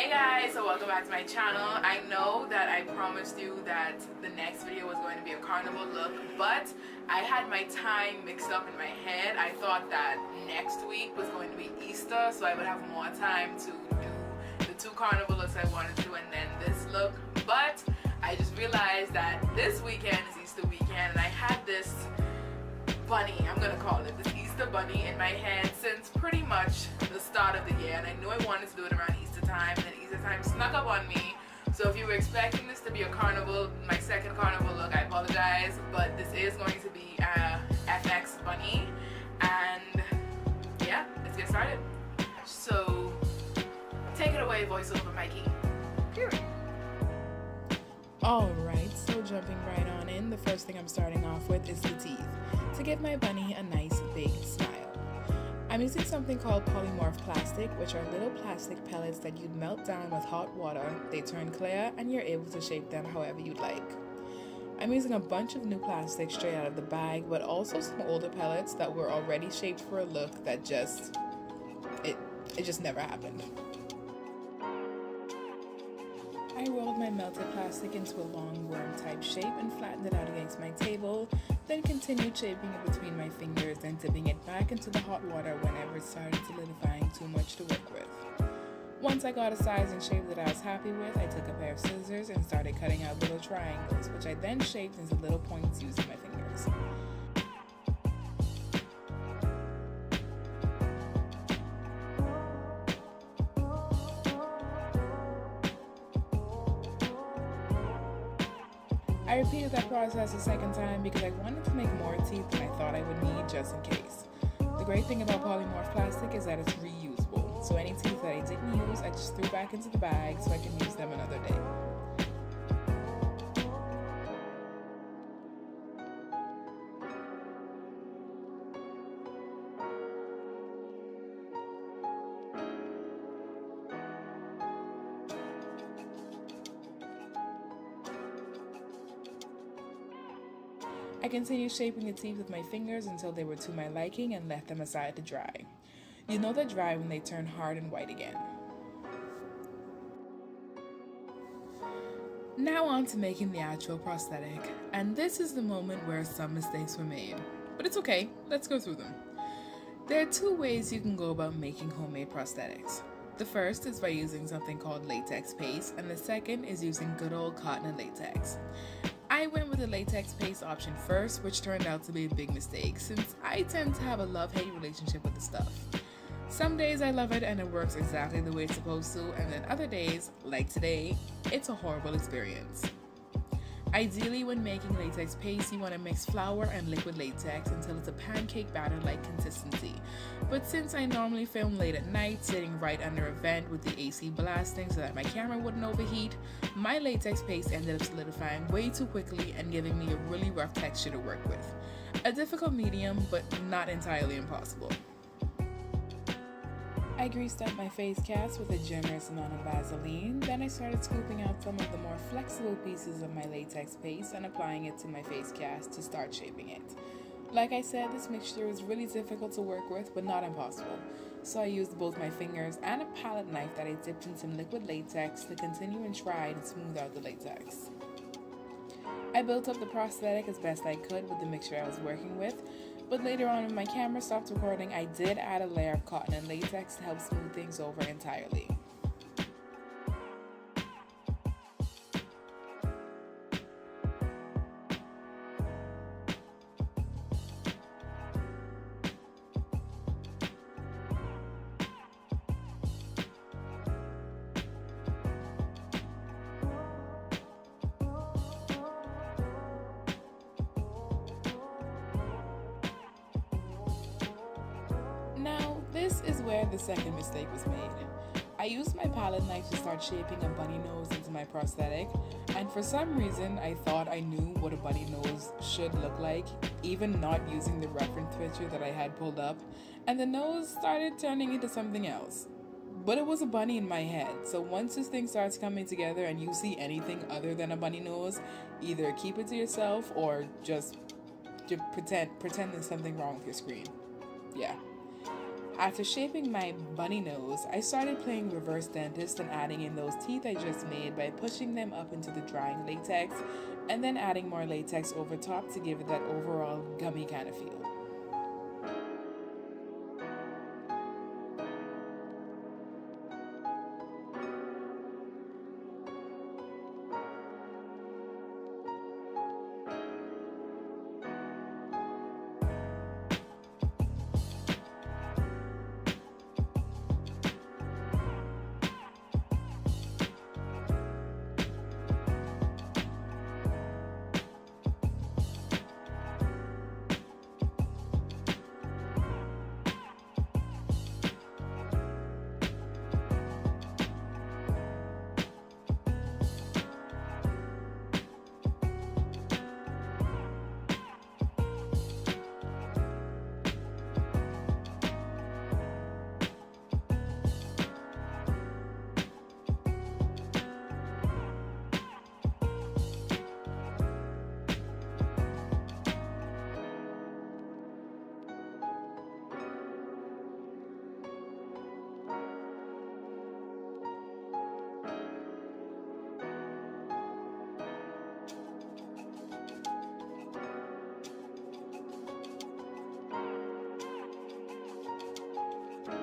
Hey guys, so welcome back to my channel. I know that I promised you that the next video was going to be a carnival look, but I had my time mixed up in my head. I thought that next week was going to be Easter, so I would have more time to do the two carnival looks I wanted to do and then this look. But I just realized that this weekend is Easter weekend and I had this bunny, I'm gonna call it, this Easter bunny in my head since pretty much the start of the year, and I knew I wanted to do it around Easter time, and then Easter time snuck up on me. So if you were expecting this to be a carnival, my second carnival look, I apologize, but this is going to be a FX bunny, and yeah, let's get started. So take it away, voiceover Mikey. Period. Alright, so jumping right on in, the first thing I'm starting off with is the teeth, to give my bunny a nice big smile. I'm using something called Polymorph plastic, which are little plastic pellets that you'd melt down with hot water. They turn clear and you're able to shape them however you'd like. I'm using a bunch of new plastic straight out of the bag, but also some older pellets that were already shaped for a look that it just never happened. I rolled my melted plastic into a long worm type shape and flattened it out against my table, then continued shaping it between my fingers and dipping it back into the hot water whenever it started solidifying too much to work with. Once I got a size and shape that I was happy with, I took a pair of scissors and started cutting out little triangles, which I then shaped into little points using my fingers. I repeated that process a second time because I wanted to make more teeth than I thought I would need just in case. The great thing about polymorph plastic is that it's reusable, so any teeth that I didn't use, I just threw back into the bag so I can use them another day. I continued shaping the teeth with my fingers until they were to my liking and left them aside to dry. You know they're dry when they turn hard and white again. Now on to making the actual prosthetic, and this is the moment where some mistakes were made. But it's okay, let's go through them. There are two ways you can go about making homemade prosthetics. The first is by using something called latex paste, and the second is using good old cotton and latex. I went with the latex paste option first, which turned out to be a big mistake since I tend to have a love-hate relationship with the stuff. Some days I love it and it works exactly the way it's supposed to, and then other days, like today, it's a horrible experience. Ideally, when making latex paste, you want to mix flour and liquid latex until it's a pancake batter-like consistency. But since I normally film late at night, sitting right under a vent with the AC blasting so that my camera wouldn't overheat, my latex paste ended up solidifying way too quickly and giving me a really rough texture to work with. A difficult medium, but not entirely impossible. I greased up my face cast with a generous amount of Vaseline, then I started scooping out some of the more flexible pieces of my latex paste and applying it to my face cast to start shaping it. Like I said, this mixture is really difficult to work with, but not impossible, so I used both my fingers and a palette knife that I dipped in some liquid latex to continue and try to smooth out the latex. I built up the prosthetic as best I could with the mixture I was working with, but later on when my camera stopped recording, I did add a layer of cotton and latex to help smooth things over entirely. This is where the second mistake was made. I used my palette knife to start shaping a bunny nose into my prosthetic, and for some reason I thought I knew what a bunny nose should look like, even not using the reference picture that I had pulled up, and the nose started turning into something else. But it was a bunny in my head, so once this thing starts coming together and you see anything other than a bunny nose, either keep it to yourself or just pretend there's something wrong with your screen. Yeah. After shaping my bunny nose, I started playing reverse dentist and adding in those teeth I just made by pushing them up into the drying latex and then adding more latex over top to give it that overall gummy kind of feel.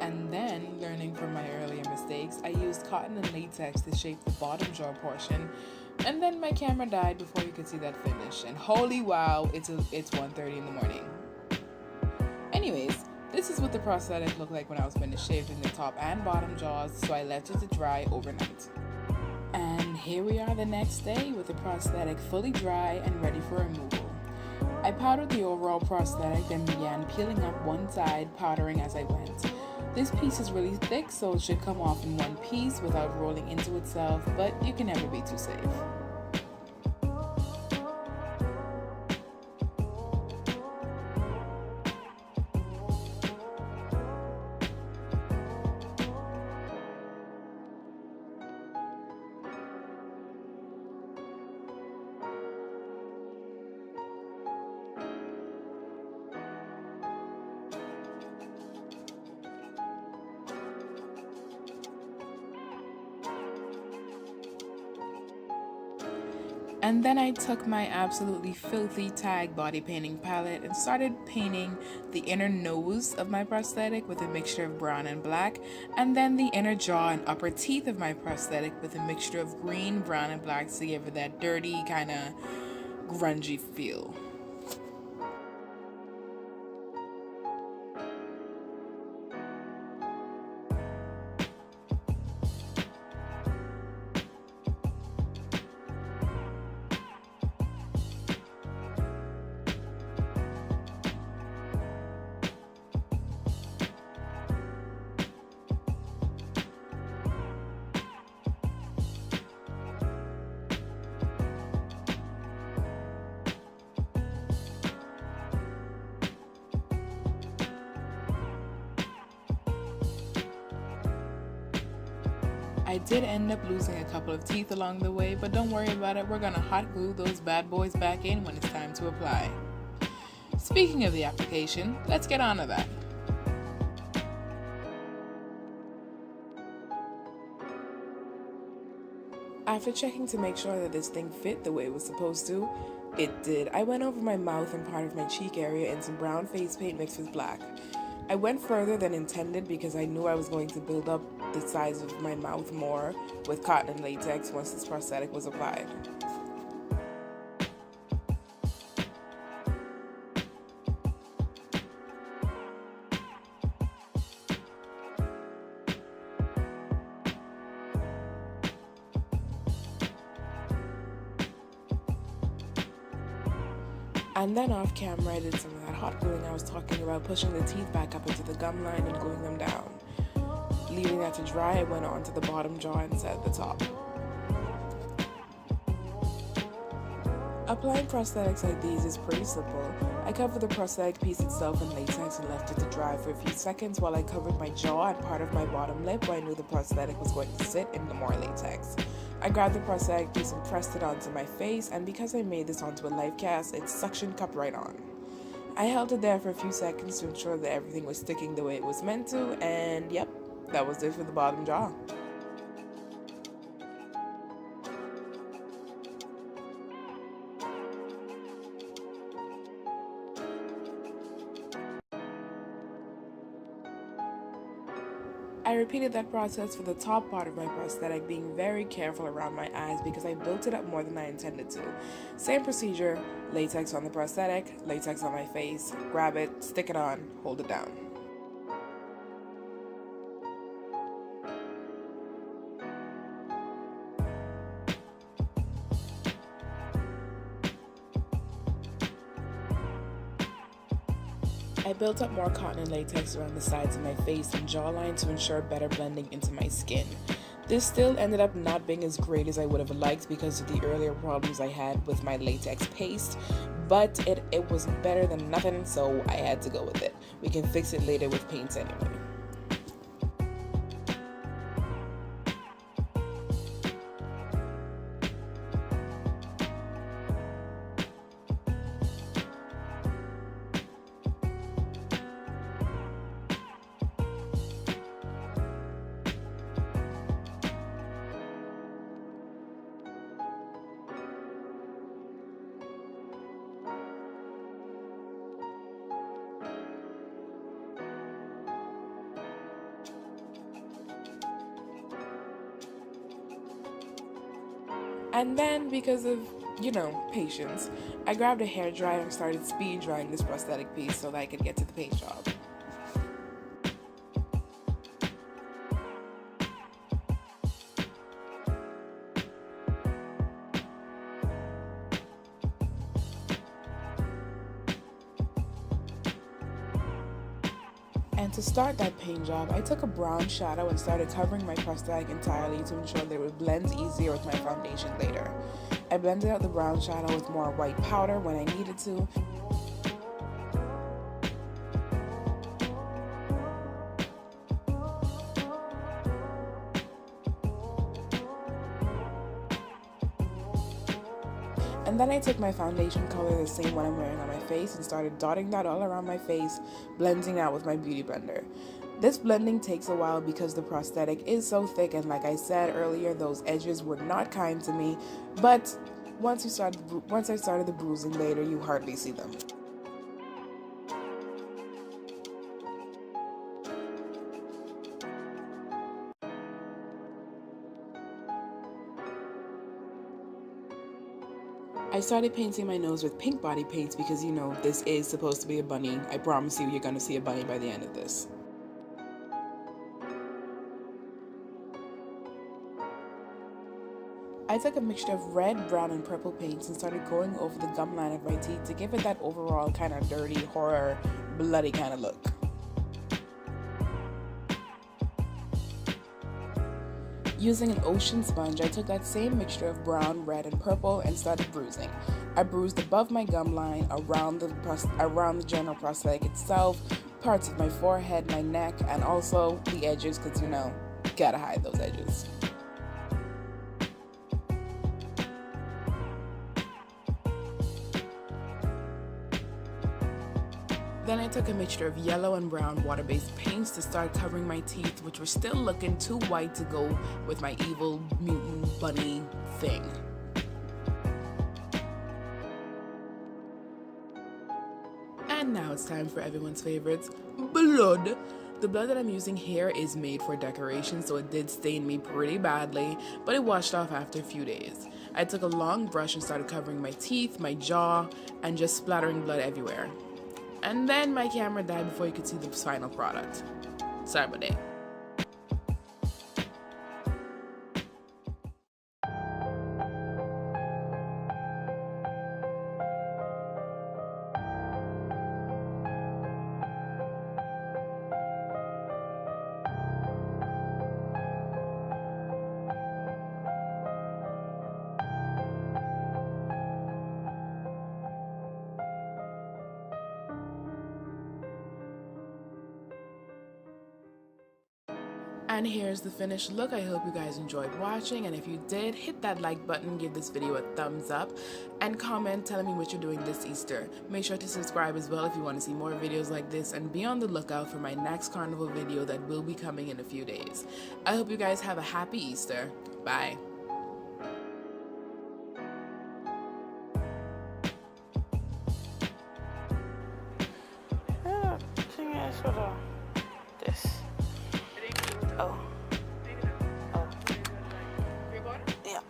And then, learning from my earlier mistakes, I used cotton and latex to shape the bottom jaw portion, and then my camera died before you could see that finish, and holy wow, it's 1:30 in the morning. Anyways, this is what the prosthetic looked like when I was finished shaping the top and bottom jaws, so I left it to dry overnight. And here we are the next day with the prosthetic fully dry and ready for removal. I powdered the overall prosthetic, then began peeling up one side, powdering as I went. This piece is really thick, so it should come off in one piece without rolling into itself, but you can never be too safe. And then I took my absolutely filthy tag body painting palette and started painting the inner nose of my prosthetic with a mixture of brown and black, and then the inner jaw and upper teeth of my prosthetic with a mixture of green, brown, and black to give it that dirty, kind of grungy feel. I did end up losing a couple of teeth along the way, but don't worry about it, we're gonna hot glue those bad boys back in when it's time to apply. Speaking of the application, let's get on to that. After checking to make sure that this thing fit the way it was supposed to, it did. I went over my mouth and part of my cheek area in some brown face paint mixed with black. I went further than intended because I knew I was going to build up the size of my mouth more with cotton and latex once this prosthetic was applied. And then off camera I did some of that hot gluing I was talking about, pushing the teeth back up into the gum line and gluing them down. Leaving that to dry, I went on to the bottom jaw and set the top. Applying prosthetics like these is pretty simple. I covered the prosthetic piece itself in latex and left it to dry for a few seconds while I covered my jaw and part of my bottom lip where I knew the prosthetic was going to sit in the more latex. I grabbed the prosthetic piece and pressed it onto my face, and because I made this onto a life cast, it suction cupped right on. I held it there for a few seconds to ensure that everything was sticking the way it was meant to, and yep, that was it for the bottom jaw. I repeated that process for the top part of my prosthetic, being very careful around my eyes because I built it up more than I intended to. Same procedure, latex on the prosthetic, latex on my face, grab it, stick it on, hold it down. I built up more cotton and latex around the sides of my face and jawline to ensure better blending into my skin. This still ended up not being as great as I would have liked because of the earlier problems I had with my latex paste, but it was better than nothing, so I had to go with it. We can fix it later with paints anyway. And then, because of, patience, I grabbed a hairdryer and started speed drying this prosthetic piece so that I could get to the paint job. And to start that paint job, I took a brown shadow and started covering my prosthetic entirely to ensure that it would blend easier with my foundation later. I blended out the brown shadow with more white powder when I needed to. And then I took my foundation color, the same one I'm wearing on my face, and started dotting that all around my face, blending out with my beauty blender. This blending takes a while because the prosthetic is so thick, and like I said earlier, those edges were not kind to me, but once I started the bruising later, you hardly see them. I started painting my nose with pink body paints because, this is supposed to be a bunny. I promise you're gonna see a bunny by the end of this. I took a mixture of red, brown, and purple paints and started going over the gum line of my teeth to give it that overall kind of dirty, horror, bloody kind of look. Using an ocean sponge, I took that same mixture of brown, red, and purple and started bruising. I bruised above my gum line, around the general prosthetic itself, parts of my forehead, my neck, and also the edges because, gotta hide those edges. Then I took a mixture of yellow and brown water-based paints to start covering my teeth, which were still looking too white to go with my evil mutant bunny thing. And now it's time for everyone's favorites, blood. The blood that I'm using here is made for decoration, so it did stain me pretty badly, but it washed off after a few days. I took a long brush and started covering my teeth, my jaw, and just splattering blood everywhere. And then my camera died before you could see the final product. Sorry about that. And here's the finished look. I hope you guys enjoyed watching, and if you did, hit that like button, give this video a thumbs up, and comment telling me what you're doing this Easter. Make sure to subscribe as well if you want to see more videos like this, and be on the lookout for my next carnival video that will be coming in a few days. I hope you guys have a happy Easter. Bye. This. Oh. Oh. Yeah.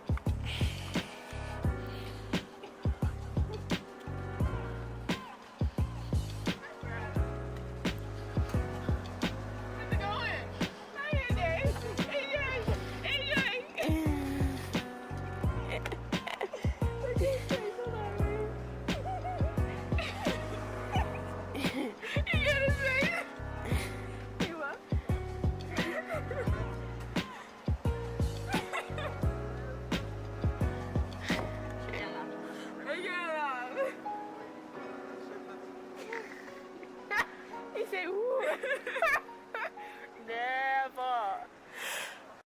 He said, "Ooh."